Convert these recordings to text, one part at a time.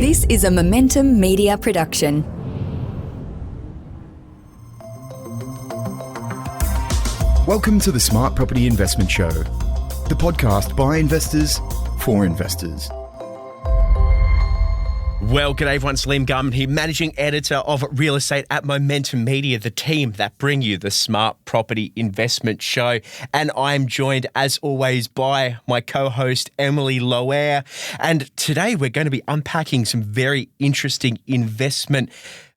This is a Momentum Media production. Welcome to the Smart Property Investment Show, the podcast by investors for investors. Well, g'day everyone, it's Garman here, Managing Editor of Real Estate at Momentum Media, the team that bring you the Smart Property Investment Show. And I'm joined, as always, by my co-host, Emilie Lauer. And today we're going to be unpacking some very interesting investment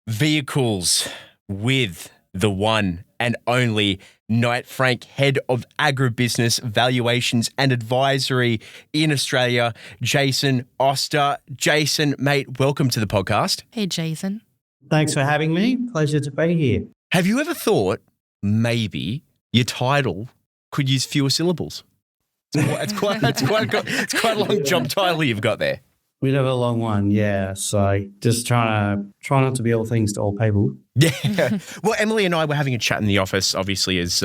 vehicles with the one and only Knight Frank, Head of Agribusiness, Valuations and Advisory in Australia, Jason Oster. Jason, mate, welcome to the podcast. Hey, Jason. Thanks for having me. Pleasure to be here. Have you ever thought maybe your title could use fewer syllables? It's quite a long job title you've got there. We have a long one, yeah. So just try not to be all things to all people. Yeah. Well, Emilie and I were having a chat in the office, obviously, as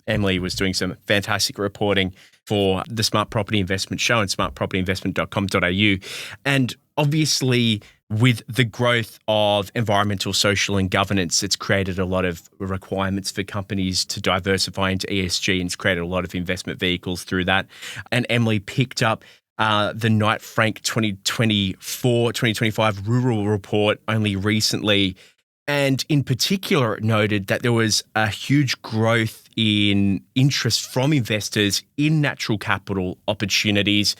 Emilie was doing some fantastic reporting for the Smart Property Investment Show and smartpropertyinvestment.com.au. And obviously, with the growth of environmental, social and governance, it's created a lot of requirements for companies to diversify into ESG, and it's created a lot of investment vehicles through that. And Emilie picked up the Knight Frank 2024-2025 Rural Report only recently. And in particular, it noted that there was a huge growth in interest from investors in natural capital opportunities.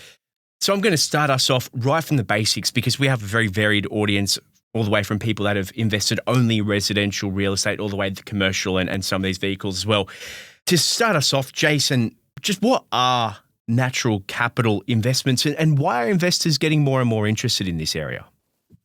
So I'm going to start us off right from the basics, because we have a very varied audience, all the way from people that have invested only in residential real estate all the way to commercial and some of these vehicles as well. To start us off, Jason, just what are natural capital investments and why are investors getting more and more interested in this area?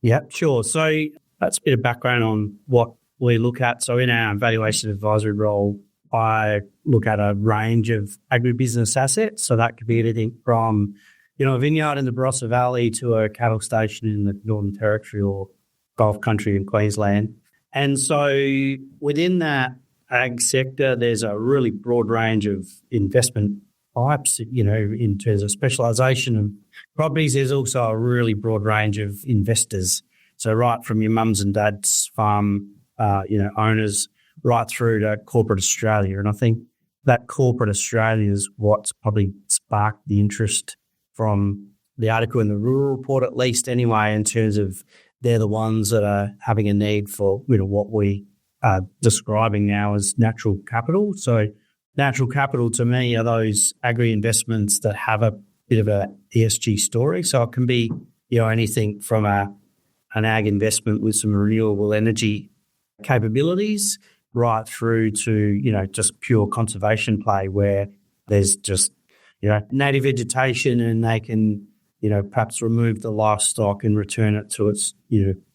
Yeah, sure. So that's a bit of background on what we look at. So in our valuation advisory role, I look at a range of agribusiness assets. So that could be anything from, a vineyard in the Barossa Valley to a cattle station in the Northern Territory or Gulf Country in Queensland. And so within that ag sector, there's a really broad range of investment types, in terms of specialisation of properties. There's also a really broad range of investors. So right from your mums and dads farm, owners, right through to corporate Australia. And I think that corporate Australia is what's probably sparked the interest from the article in the Rural Report, at least anyway, in terms of they're the ones that are having a need for, what we are describing now as natural capital. So natural capital to me are those agri-investments that have a bit of a ESG story. So it can be, anything from an ag investment with some renewable energy capabilities right through to, just pure conservation play where there's just, native vegetation and they can, perhaps remove the livestock and return it to its,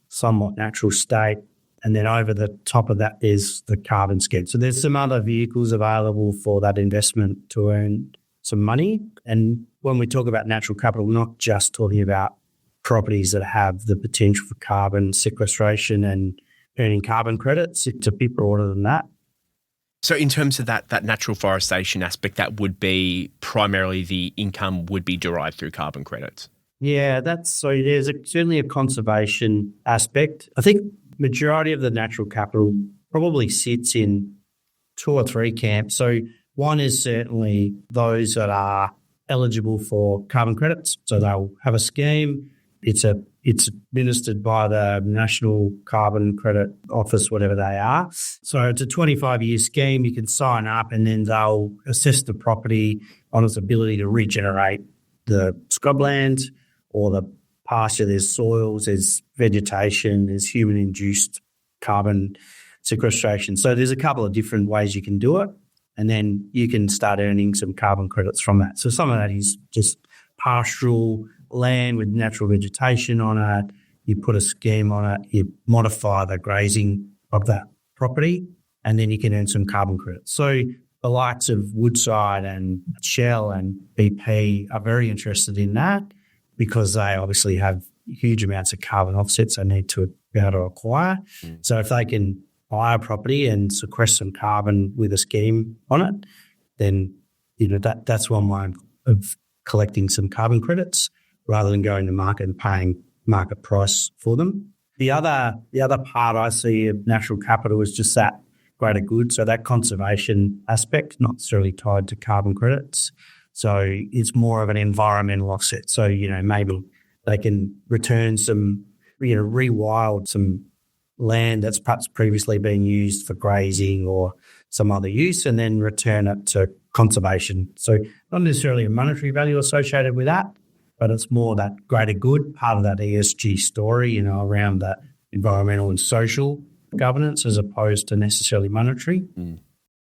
somewhat natural state. And then over the top of that, there's the carbon schedule. So there's some other vehicles available for that investment to earn some money. And when we talk about natural capital, we're not just talking about properties that have the potential for carbon sequestration and earning carbon credits. It's a bit broader than that. So in terms of that natural forestation aspect, that would be primarily the income would be derived through carbon credits. Yeah, there's certainly a conservation aspect. I think majority of the natural capital probably sits in two or three camps. So one is certainly those that are eligible for carbon credits. So they'll have a scheme. It's administered by the National Carbon Credit Office, whatever they are. So it's a 25-year scheme. You can sign up and then they'll assess the property on its ability to regenerate the scrubland or the pasture. There's soils, there's vegetation, there's human-induced carbon sequestration. So there's a couple of different ways you can do it, and then you can start earning some carbon credits from that. So some of that is just pastoral land with natural vegetation on it. You put a scheme on it, you modify the grazing of that property, and then you can earn some carbon credits. So the likes of Woodside and Shell and BP are very interested in that, because they obviously have huge amounts of carbon offsets they need to be able to acquire. So if they can buy a property and sequester some carbon with a scheme on it, then that's one way of collecting some carbon credits rather than going to market and paying market price for them. The other part I see of natural capital is just that greater good, so that conservation aspect, not necessarily tied to carbon credits. So it's more of an environmental offset. So, maybe they can return some, rewild some land that's perhaps previously been used for grazing or some other use and then return it to conservation. So not necessarily a monetary value associated with that, but it's more that greater good, part of that ESG story, around that environmental and social governance as opposed to necessarily monetary. Mm.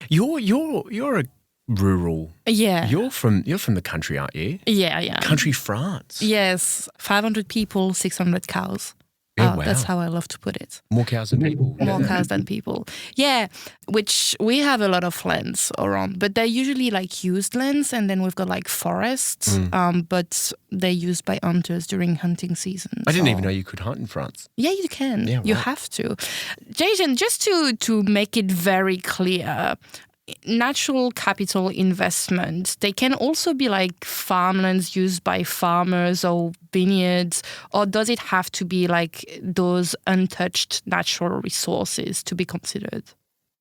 You're a rural. Yeah. You're from the country, aren't you? Yeah. Country France. Yes. 500 people, 600 cows. Yeah, wow. That's how I love to put it. More cows than people. More cows than people. Yeah, which we have a lot of lands around, but they're usually like used lands, and then we've got like forests, but they're used by hunters during hunting season. I didn't even know you could hunt in France. Yeah, you can. Yeah, You right. have to. Jason, just to make it very clear, natural capital investment, they can also be like farmlands used by farmers or vineyards, or does it have to be like those untouched natural resources to be considered?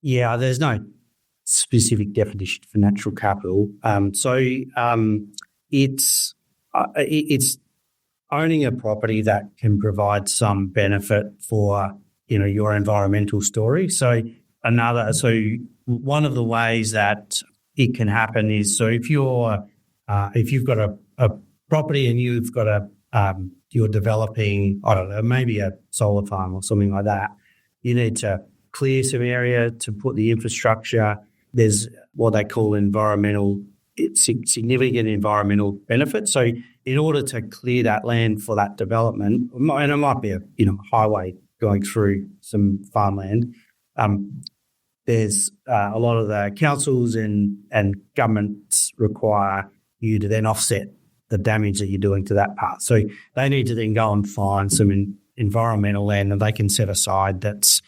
Yeah, there's no specific definition for natural capital. It's owning a property that can provide some benefit for your environmental story. So one of the ways that it can happen is, so if you've got a property and you've got you're developing, I don't know, maybe a solar farm or something like that, you need to clear some area to put the infrastructure. There's what they call significant environmental benefits. So in order to clear that land for that development, and it might be a highway going through some farmland, there's a lot of the councils and governments require you to then offset the damage that you're doing to that part. So they need to then go and find some environmental land that they can set aside that's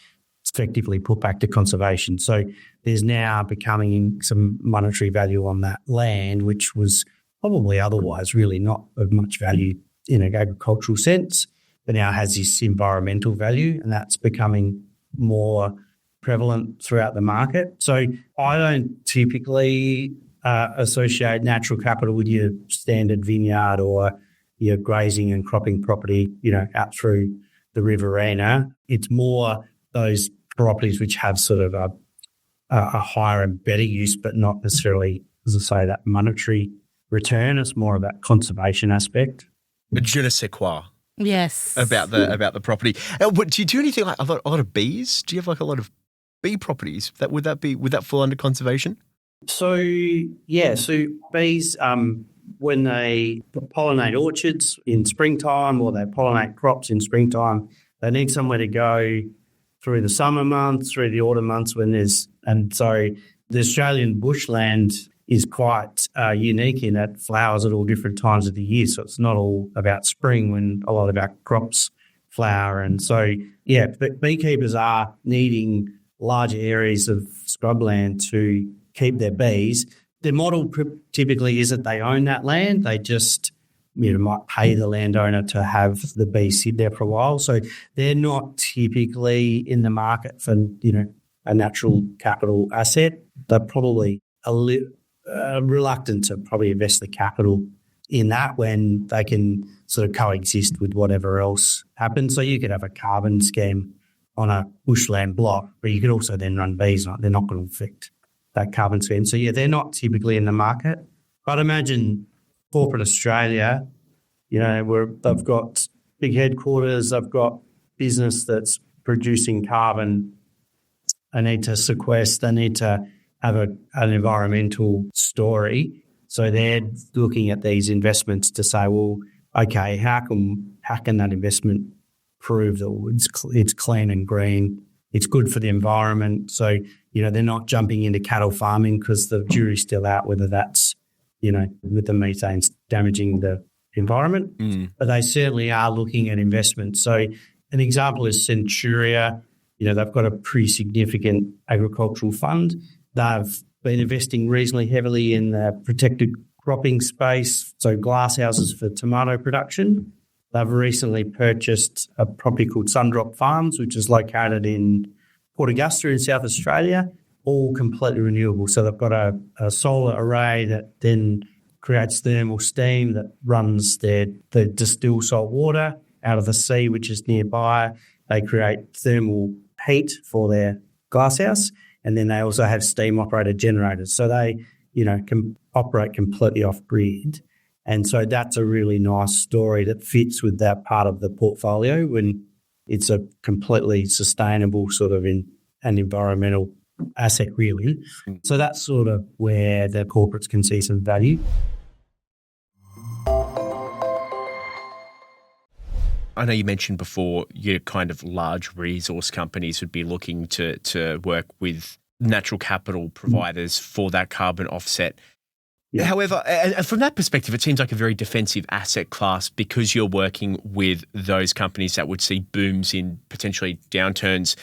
effectively put back to conservation. So there's now becoming some monetary value on that land, which was probably otherwise really not of much value in an agricultural sense, but now has this environmental value, and that's becoming more prevalent throughout the market. So I don't typically associate natural capital with your standard vineyard or your grazing and cropping property, out through the Riverina. It's more those properties which have sort of a higher and better use, but not necessarily, as I say, that monetary return. It's more of that conservation aspect. Je ne sais quoi. Yes. About the property. Do you do anything like a lot of bees? Do you have like a lot of bee properties? Would that fall under conservation? So bees, when they pollinate orchards in springtime or they pollinate crops in springtime, they need somewhere to go through the summer months, through the autumn months and so the Australian bushland is quite unique in that flowers at all different times of the year. So it's not all about spring when a lot of our crops flower. And so, beekeepers are needing larger areas of scrubland to keep their bees. The model typically is that they own that land. They just might pay the landowner to have the bees sit there for a while. So they're not typically in the market for a natural capital asset. They're probably reluctant to probably invest the capital in that when they can sort of coexist with whatever else happens. So you could have a carbon scheme on a bushland block, but you could also then run bees on it. They're not going to affect that carbon scheme. So, they're not typically in the market. But imagine corporate Australia, where they've got big headquarters, they've got business that's producing carbon. They need to sequester, they need to have an environmental story. So they're looking at these investments to say, well, okay, how can that investment prove that it's clean and green, it's good for the environment? So, they're not jumping into cattle farming because the jury's still out whether that's, with the methane's damaging the environment. But they certainly are looking at investments. So an example is Centuria. They've got a pretty significant agricultural fund. They've been investing reasonably heavily in the protected cropping space, so glasshouses for tomato production. They've recently purchased a property called Sundrop Farms, which is located in Port Augusta in South Australia, all completely renewable. So they've got a solar array that then creates thermal steam that runs the distilled salt water out of the sea, which is nearby. They create thermal heat for their glasshouse, and then they also have steam-operated generators. So they, can operate completely off-grid. And so that's a really nice story that fits with that part of the portfolio when it's a completely sustainable sort of an environmental asset, really. So that's sort of where the corporates can see some value. I know you mentioned before your kind of large resource companies would be looking to work with natural capital providers for that carbon offset. Yeah. However, and from that perspective, it seems like a very defensive asset class because you're working with those companies that would see booms in potentially downturns.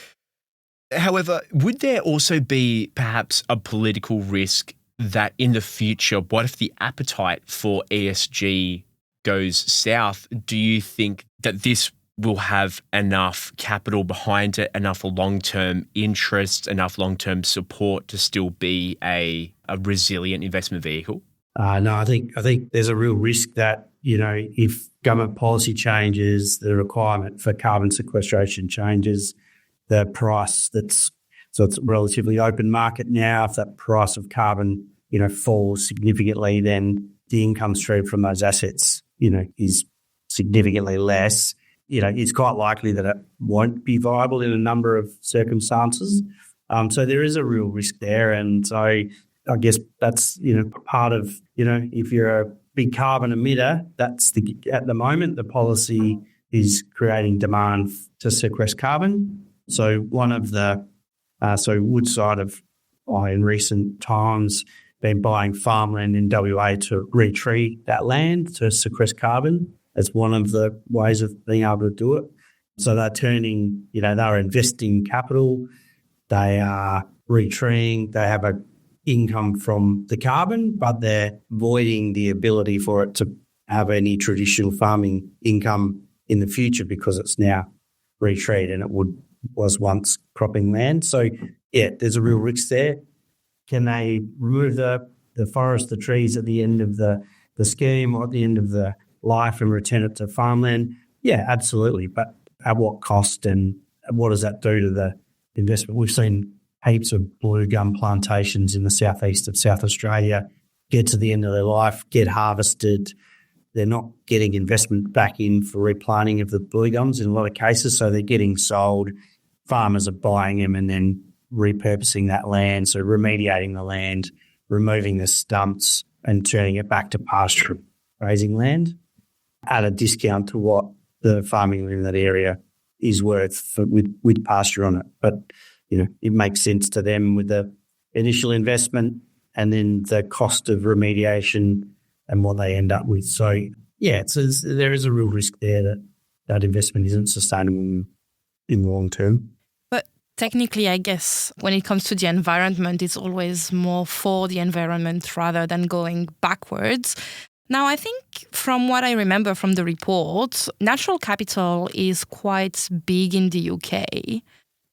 However, would there also be perhaps a political risk that in the future, what if the appetite for ESG goes south? Do you think that this will have enough capital behind it, enough long-term interest, enough long-term support to still be a resilient investment vehicle? No, I think there's a real risk that, if government policy changes, the requirement for carbon sequestration changes, the price so it's a relatively open market now. If that price of carbon, falls significantly, then the income stream from those assets, is significantly less. It's quite likely that it won't be viable in a number of circumstances. So there is a real risk there. And so I guess that's, part of, if you're a big carbon emitter, at the moment, the policy is creating demand to sequester carbon. So one of Woodside have, in recent times, been buying farmland in WA to re-tree that land to sequester carbon. It's one of the ways of being able to do it. So they're turning, they're investing capital, they are retreeing, they have a income from the carbon, but they're voiding the ability for it to have any traditional farming income in the future because it's now retreed and it was once cropping land. So, yeah, there's a real risk there. Can they remove the forest, the trees at the end of the scheme or at the end of the life and return it to farmland? Yeah, absolutely. But at what cost and what does that do to the investment? We've seen heaps of blue gum plantations in the southeast of South Australia get to the end of their life, get harvested. They're not getting investment back in for replanting of the blue gums in a lot of cases, so they're getting sold. Farmers are buying them and then repurposing that land, so remediating the land, removing the stumps and turning it back to pasture grazing land at a discount to what the farming land in that area is worth with pasture on it. But, it makes sense to them with the initial investment and then the cost of remediation and what they end up with. So, yeah, there is a real risk there that investment isn't sustainable in the long term. But technically, I guess, when it comes to the environment, it's always more for the environment rather than going backwards. Now, I think from what I remember from the report, natural capital is quite big in the UK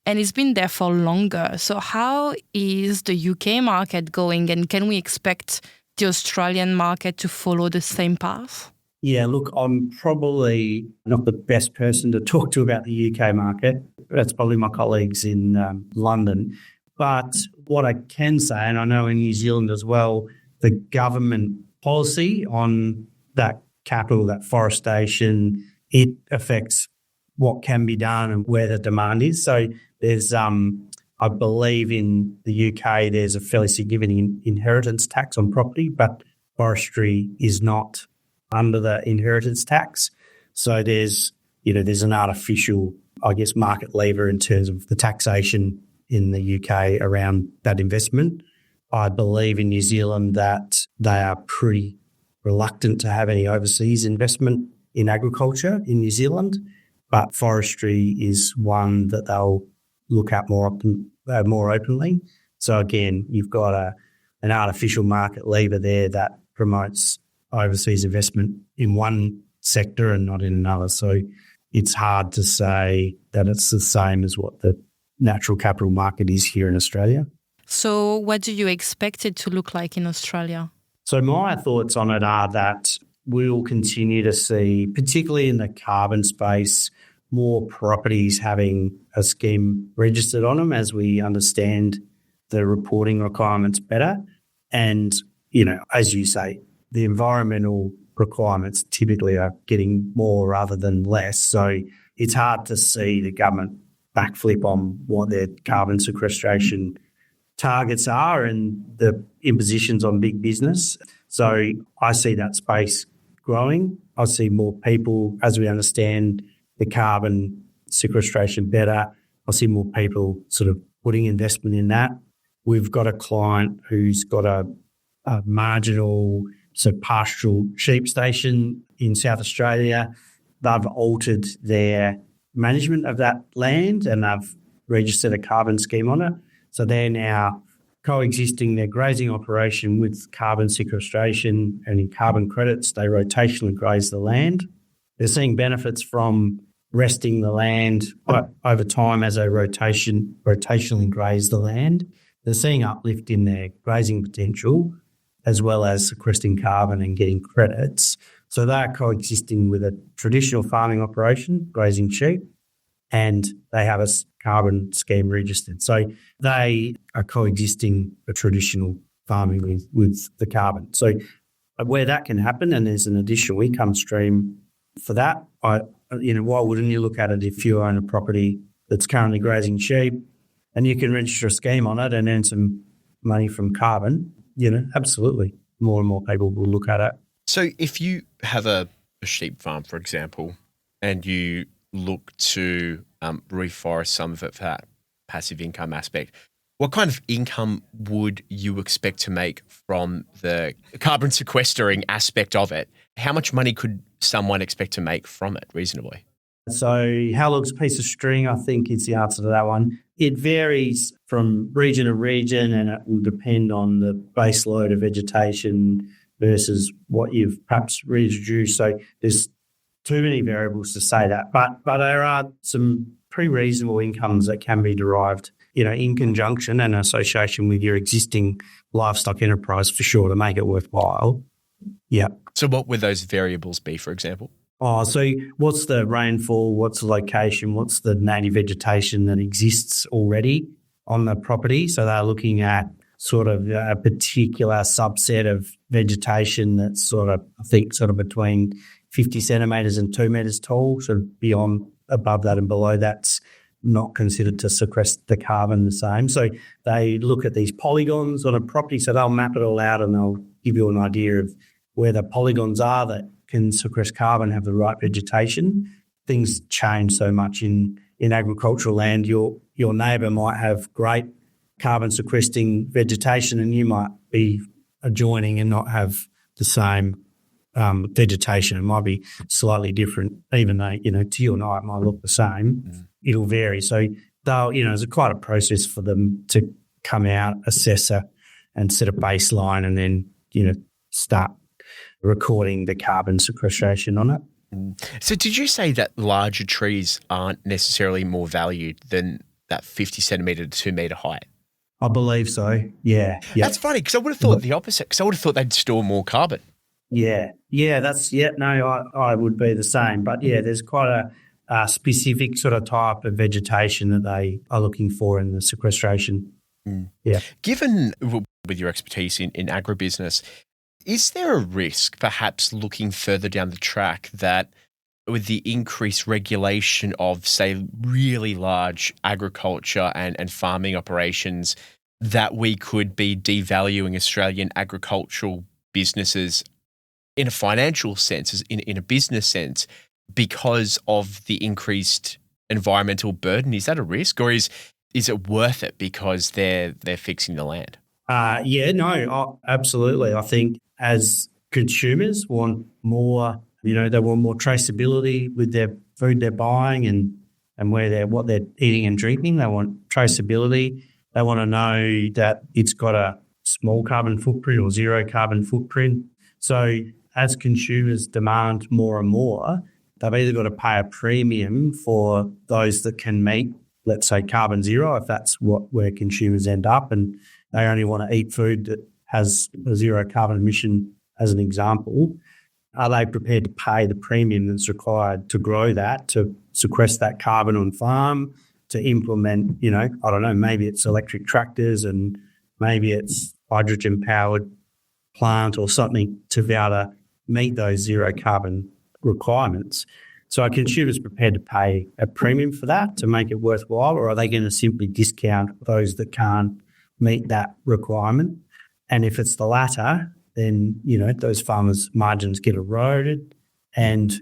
and it's been there for longer. So how is the UK market going and can we expect the Australian market to follow the same path? Yeah, look, I'm probably not the best person to talk to about the UK market. That's probably my colleagues in London. But what I can say, and I know in New Zealand as well, the government policy on that capital, that forestation, it affects what can be done and where the demand is. So there's, I believe in the UK, there's a fairly significant inheritance tax on property, but forestry is not under the inheritance tax. So there's an artificial, market lever in terms of the taxation in the UK around that investment. I believe in New Zealand that they are pretty reluctant to have any overseas investment in agriculture in New Zealand, but forestry is one that they'll look at more openly. So again, you've got an artificial market lever there that promotes overseas investment in one sector and not in another. So it's hard to say that it's the same as what the natural capital market is here in Australia. So what do you expect it to look like in Australia? So my thoughts on it are that we will continue to see, particularly in the carbon space, more properties having a scheme registered on them as we understand the reporting requirements better. And, as you say, the environmental requirements typically are getting more rather than less. So it's hard to see the government backflip on what their carbon sequestration targets are and the impositions on big business. So I see that space growing. I see more people, as we understand the carbon sequestration better, I see more people sort of putting investment in that. We've got a client who's got a marginal, pastoral sheep station in South Australia. They've altered their management of that land and they've registered a carbon scheme on it. So they're now coexisting their grazing operation with carbon sequestration, and in carbon credits, they rotationally graze the land. They're seeing benefits from resting the land over time as they rotationally graze the land. They're seeing uplift in their grazing potential as well as sequestering carbon and getting credits. So they're coexisting with a traditional farming operation, grazing sheep, and they have a carbon scheme registered. So they are coexisting a traditional farming with the carbon. So where that can happen and there's an additional income stream for that, why wouldn't you look at it if you own a property that's currently grazing sheep and you can register a scheme on it and earn some money from carbon? Absolutely. More and more people will look at it. So if you have a sheep farm, for example, and you look to reforest some of it for that passive income aspect, what kind of income would you expect to make from the carbon sequestering aspect of it? How much money could someone expect to make from it reasonably? So how long's a piece of string, I think, is the answer to that one. It varies from region to region and it will depend on the base load of vegetation versus what you've perhaps reintroduced. So there's too many variables to say that. But there are some pretty reasonable incomes that can be derived, in conjunction and association with your existing livestock enterprise for sure to make it worthwhile. Yeah. So what would those variables be, for example? So what's the rainfall, what's the location, what's the native vegetation that exists already on the property? So they're looking at sort of a particular subset of vegetation that's I think between 50 centimetres and 2 metres tall, sort of above that and below that's not considered to sequester the carbon the same. So they look at these polygons on a property, so they'll map it all out and they'll give you an idea of where the polygons are that can sequester carbon, have the right vegetation. Things change so much in agricultural land. Your neighbour might have great carbon sequestering vegetation and you might be adjoining and not have the same vegetation. It might be slightly different, even though, to you and I it might look the same. Mm. It'll vary. So they'll, there's quite a process for them to come out, assess and set a baseline and then, start recording the carbon sequestration on it. So did you say that larger trees aren't necessarily more valued than that 50 centimetre to 2 metre height? I believe so, yeah. That's funny because I would have thought the opposite because I would have thought they'd store more carbon. I would be the same. But, there's quite a specific sort of type of vegetation that they are looking for in the sequestration. Mm. Yeah. Given with your expertise in agribusiness, is there a risk perhaps looking further down the track that with the increased regulation of, say, really large agriculture and farming operations that we could be devaluing Australian agricultural businesses in a financial sense, in a business sense, because of the increased environmental burden? Is that a risk or is it worth it because they're fixing the land? Absolutely. I think as consumers want more, they want more traceability with their food they're buying and what they're eating and drinking. They want traceability. They want to know that it's got a small carbon footprint or zero carbon footprint. So as consumers demand more and more, they've either got to pay a premium for those that can meet, let's say, carbon zero, if that's where consumers end up, and they only want to eat food that has a zero carbon emission, as an example. Are they prepared to pay the premium that's required to grow that, to sequester that carbon on farm, to implement, I don't know, maybe it's electric tractors and maybe it's hydrogen-powered plant or something to be able to meet those zero carbon requirements. So are consumers prepared to pay a premium for that to make it worthwhile, or are they going to simply discount those that can't meet that requirement? And if it's the latter, then, those farmers' margins get eroded and,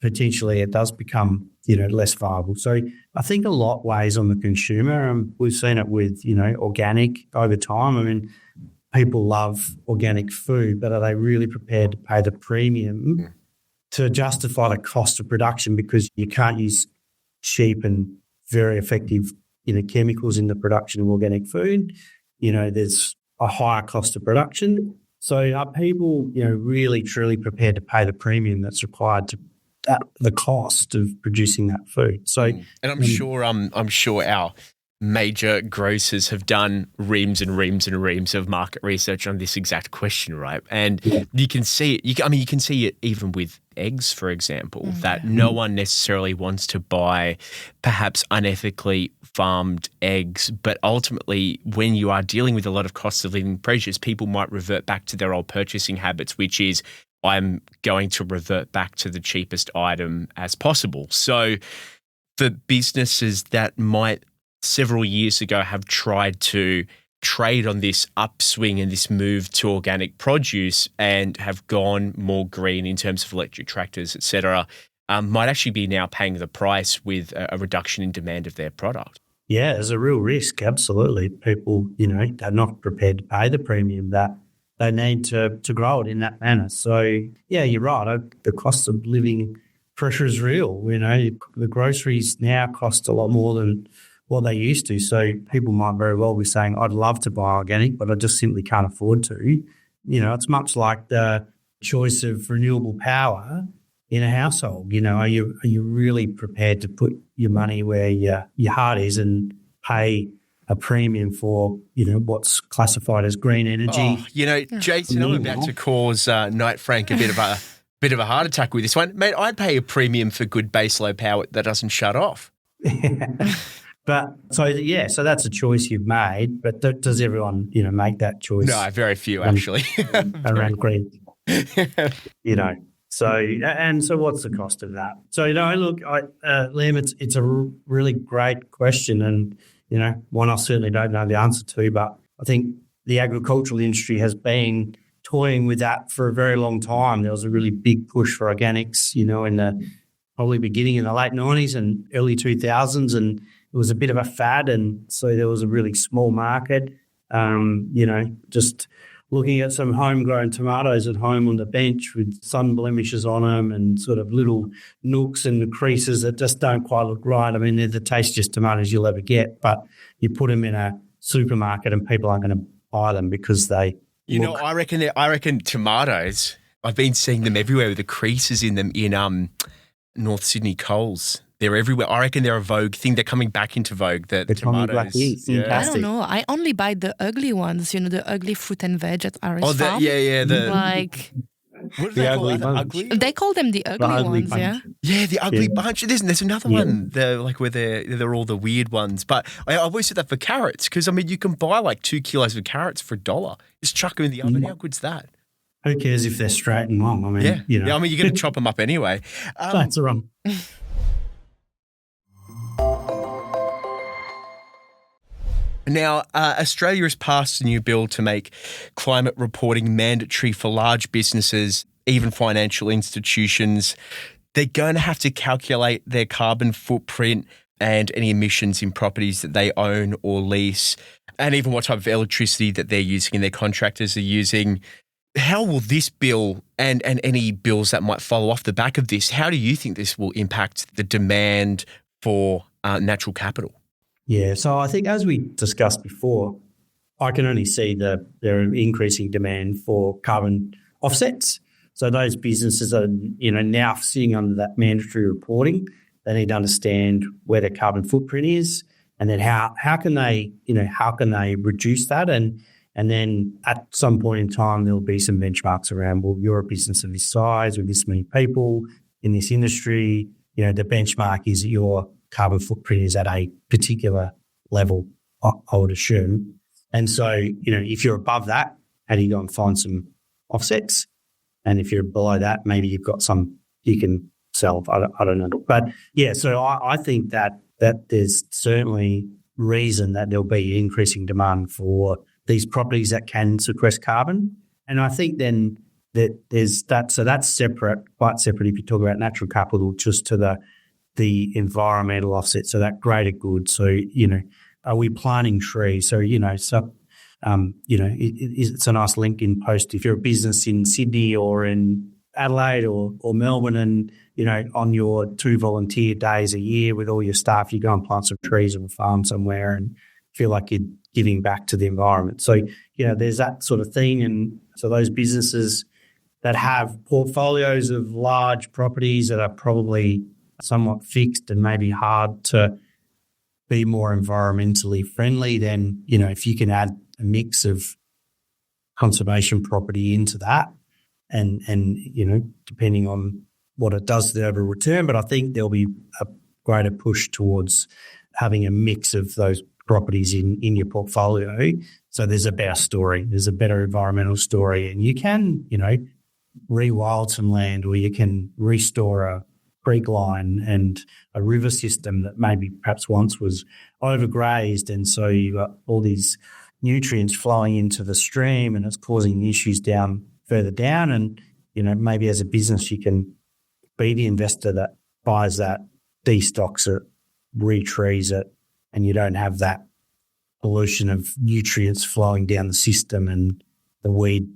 potentially it does become, less viable. So I think a lot weighs on the consumer, and we've seen it with, organic over time. I mean, people love organic food, but are they really prepared to pay the premium to justify the cost of production, because you can't use cheap and very effective, chemicals in the production of organic food? There's a higher cost of production. So are people, really truly prepared to pay the premium that's required to the cost of producing that food? So, and I'm sure our major grocers have done reams and reams and reams of market research on this exact question, right? And you can see it. You can see it even with eggs, for example, that no one necessarily wants to buy perhaps unethically farmed eggs, but ultimately when you are dealing with a lot of cost of living pressures, people might revert back to their old purchasing habits, which is, I'm going to revert back to the cheapest item as possible. So for businesses that might several years ago have tried to trade on this upswing and this move to organic produce and have gone more green in terms of electric tractors, et cetera, might actually be now paying the price with a reduction in demand of their product. Yeah, there's a real risk, absolutely. People, they're not prepared to pay the premium that they need to grow it in that manner. So, yeah, you're right. The cost of living pressure is real. The groceries now cost a lot more than what they used to. So people might very well be saying, I'd love to buy organic, but I just simply can't afford to. It's much like the choice of renewable power in a household. Are you really prepared to put your money where your heart is and pay a premium for, what's classified as green energy? Jason, I'm about to cause Knight Frank a bit of a heart attack with this one. Mate, I'd pay a premium for good baseload power that doesn't shut off. But so that's a choice you've made. But does everyone, make that choice? No, very few actually. Around green, So what's the cost of that? So look, Liam, it's a really great question, and one I certainly don't know the answer to. But I think the agricultural industry has been toying with that for a very long time. There was a really big push for organics, in the probably beginning in the late 90s and early 2000s, and it was a bit of a fad, and so there was a really small market. Just looking at some homegrown tomatoes at home on the bench with sun blemishes on them and sort of little nooks and creases that just don't quite look right. I mean, they're the tastiest tomatoes you'll ever get, but you put them in a supermarket and people aren't going to buy them because they I reckon tomatoes, I've been seeing them everywhere with the creases in them in North Sydney Coles. They're everywhere. I reckon they're a Vogue thing. They're coming back into Vogue. The tomatoes. I don't know. I only buy the ugly ones, the ugly fruit and veg at Irish Farm. What do they call ugly that? bunch. Ugly? They call them the ugly ones, bunch. yeah. Yeah, the ugly bunch. There's another one. Where they're all the weird ones. But I always said that for carrots, because you can buy like 2 kilos of carrots for $1. Just chuck them in the oven. How good's that? Who cares if they're straight and long? I mean, you're going to chop them up anyway. That's wrong. Now, Australia has passed a new bill to make climate reporting mandatory for large businesses, even financial institutions. They're going to have to calculate their carbon footprint and any emissions in properties that they own or lease, and even what type of electricity that they're using and their contractors are using. How will this bill and any bills that might follow off the back of this, how do you think this will impact the demand for natural capital? Yeah, so I think as we discussed before, I can only see there increasing demand for carbon offsets. So those businesses are, now sitting under that mandatory reporting. They need to understand where their carbon footprint is, and then how can they reduce that, and then at some point in time there'll be some benchmarks around, well, you're a business of this size with this many people in this industry. The benchmark is that your carbon footprint is at a particular level, I would assume. And so, if you're above that, how do you go and find some offsets? And if you're below that, maybe you've got some you can sell. I don't know. But yeah, so I think that there's certainly reason that there'll be increasing demand for these properties that can sequester carbon. And I think then that there's that. So that's separate, quite separate if you talk about natural capital just to the environmental offset. So that greater good. So, are we planting trees? So, it's a nice LinkedIn post. If you're a business in Sydney or in Adelaide or Melbourne and, on your 2 volunteer days a year with all your staff, you go and plant some trees on a farm somewhere and feel like you're giving back to the environment. So, there's that sort of thing. And so those businesses that have portfolios of large properties that are probably somewhat fixed and maybe hard to be more environmentally friendly, then, if you can add a mix of conservation property into that and depending on what it does to the overall return, but I think there'll be a greater push towards having a mix of those properties in your portfolio. So there's a better story, there's a better environmental story, and you can, rewild some land, or you can restore a creek line and a river system that maybe perhaps once was overgrazed, and so you've got all these nutrients flowing into the stream and it's causing issues further down. And, maybe as a business you can be the investor that buys that, destocks it, retrees it, and you don't have that pollution of nutrients flowing down the system, and the weed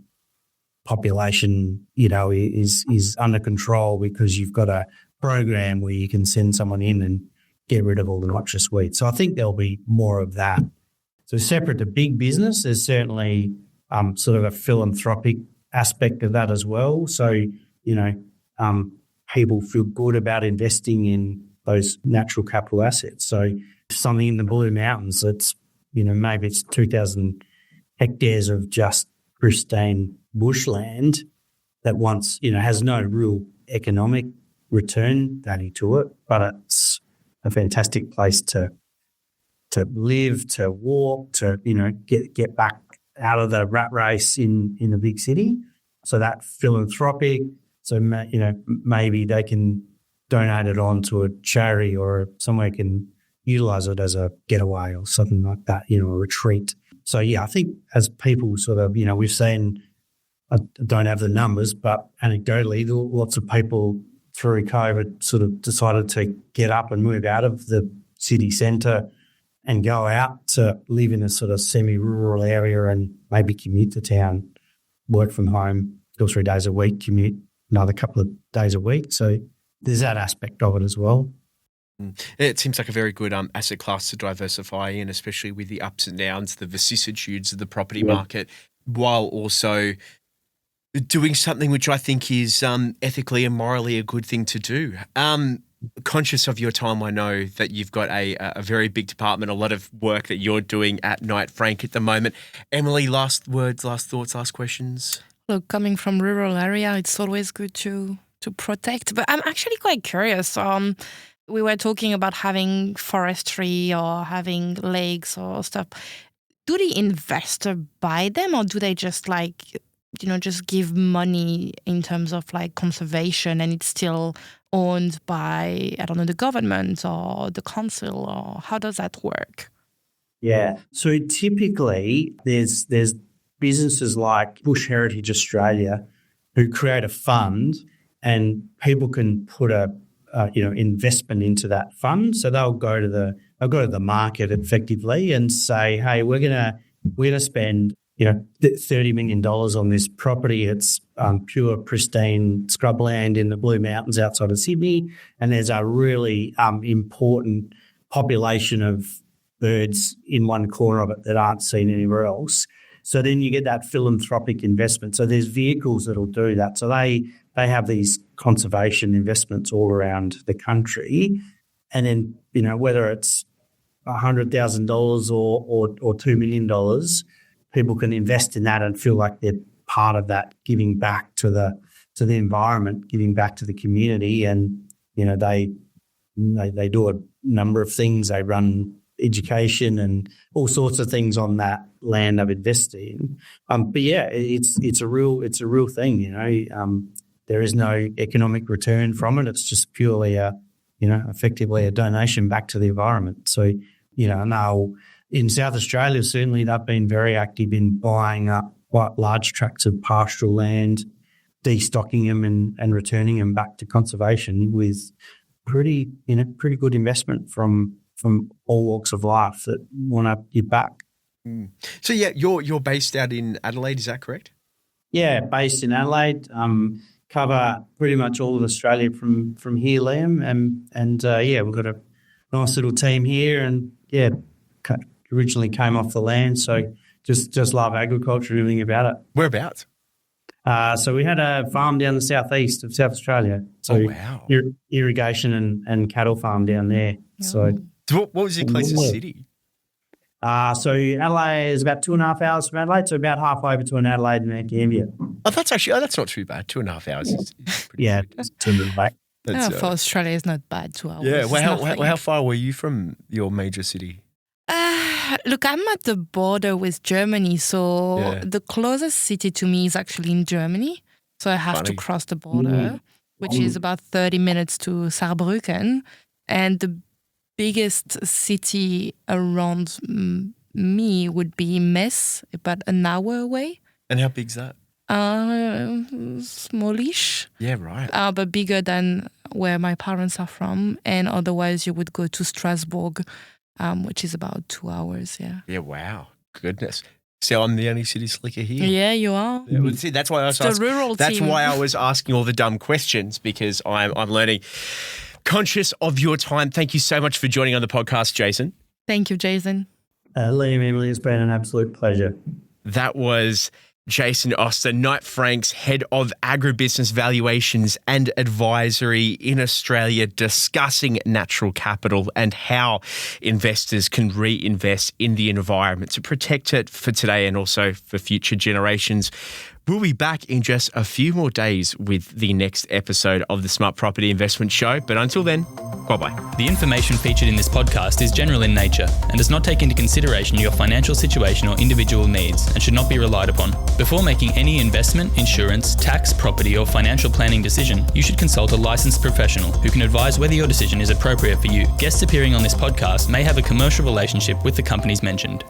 population, is under control because you've got a program where you can send someone in and get rid of all the noxious weeds. So I think there'll be more of that. So separate to big business, there's certainly sort of a philanthropic aspect of that as well. So, people feel good about investing in those natural capital assets. So something in the Blue Mountains that's, maybe it's 2,000 hectares of just pristine bushland that once, has no real economic return value to it, but it's a fantastic place to live, to walk, to, get back out of the rat race in a big city. So that philanthropic, so, maybe they can donate it on to a charity, or somewhere can utilise it as a getaway or something like that, a retreat. So, yeah, I think as people sort of, we've seen, I don't have the numbers, but anecdotally, lots of people through COVID sort of decided to get up and move out of the city centre and go out to live in a sort of semi-rural area and maybe commute to town, work from home 2 or 3 days a week, commute another couple of days a week. So there's that aspect of it as well. It seems like a very good asset class to diversify in, especially with the ups and downs, the vicissitudes of the property market, while also doing something which I think is ethically and morally a good thing to do. Conscious of your time, I know that you've got a very big department, a lot of work that you're doing at Knight Frank at the moment. Emilie, last words, last thoughts, last questions? Look, coming from rural area, it's always good to protect. But I'm actually quite curious. We were talking about having forestry or having lakes or stuff. Do the investor buy them, or do they just just give money in terms of conservation, and it's still owned by, I don't know, the government or the council, or how does that work? Yeah. So typically there's businesses like Bush Heritage Australia who create a fund, and people can put a investment into that fund. So they'll go to the market effectively and say, hey, we're gonna spend $30 million on this property. It's pure, pristine scrubland in the Blue Mountains outside of Sydney, and there's a really important population of birds in one corner of it that aren't seen anywhere else. So then you get that philanthropic investment. So there's vehicles that'll do that. So they have these conservation investments all around the country. And then, whether it's $100,000 or $2 million, people can invest in that and feel like they're part of that, giving back to the environment, giving back to the community. And, they do a number of things. They run education and all sorts of things on that land of investing. But yeah, it's a real thing. There is no economic return from it. It's just purely effectively a donation back to the environment. So now in South Australia, certainly they've been very active in buying up quite large tracts of pastoral land, destocking them and returning them back to conservation with pretty good investment from all walks of life that want to give back. So yeah, you're based out in Adelaide, is that correct? Yeah, based in Adelaide. Cover pretty much all of Australia from here, Liam, and we've got a nice little team here, and originally came off the land, so just love agriculture and everything about it. Whereabouts? So we had a farm down the southeast of South Australia. So wow. Irrigation and cattle farm down there. So what was your closest city? So Adelaide is about 2.5 hours from Adelaide, so about halfway between Adelaide and Mount Gambier. Oh, that's not too bad. 2.5 hours is pretty good. It's 2 minutes back. For Australia, it's not bad, 2 hours. Yeah, well, how far were you from your major city? Look, I'm at the border with Germany, so the closest city to me is actually in Germany. So I have to cross the border, which is about 30 minutes to Saarbrücken. And the biggest city around me would be Metz, about an hour away. And how big's that? Smallish. Yeah, right. But bigger than where my parents are from. And otherwise you would go to Strasbourg, which is about 2 hours, yeah. Yeah, wow. Goodness. So I'm the only city slicker here. Yeah, you are. Yeah, well, see, that's why I was why I was asking all the dumb questions, because I'm learning. Conscious of your time, thank you so much for joining on the podcast, Jason. Thank you, Jason. Liam, Emilie, it's been an absolute pleasure. That was Jason Oster, Knight Frank's head of agribusiness valuations and advisory in Australia, discussing natural capital and how investors can reinvest in the environment to protect it for today and also for future generations. We'll be back in just a few more days with the next episode of the Smart Property Investment Show. But until then, bye-bye. The information featured in this podcast is general in nature and does not take into consideration your financial situation or individual needs and should not be relied upon. Before making any investment, insurance, tax, property or financial planning decision, you should consult a licensed professional who can advise whether your decision is appropriate for you. Guests appearing on this podcast may have a commercial relationship with the companies mentioned.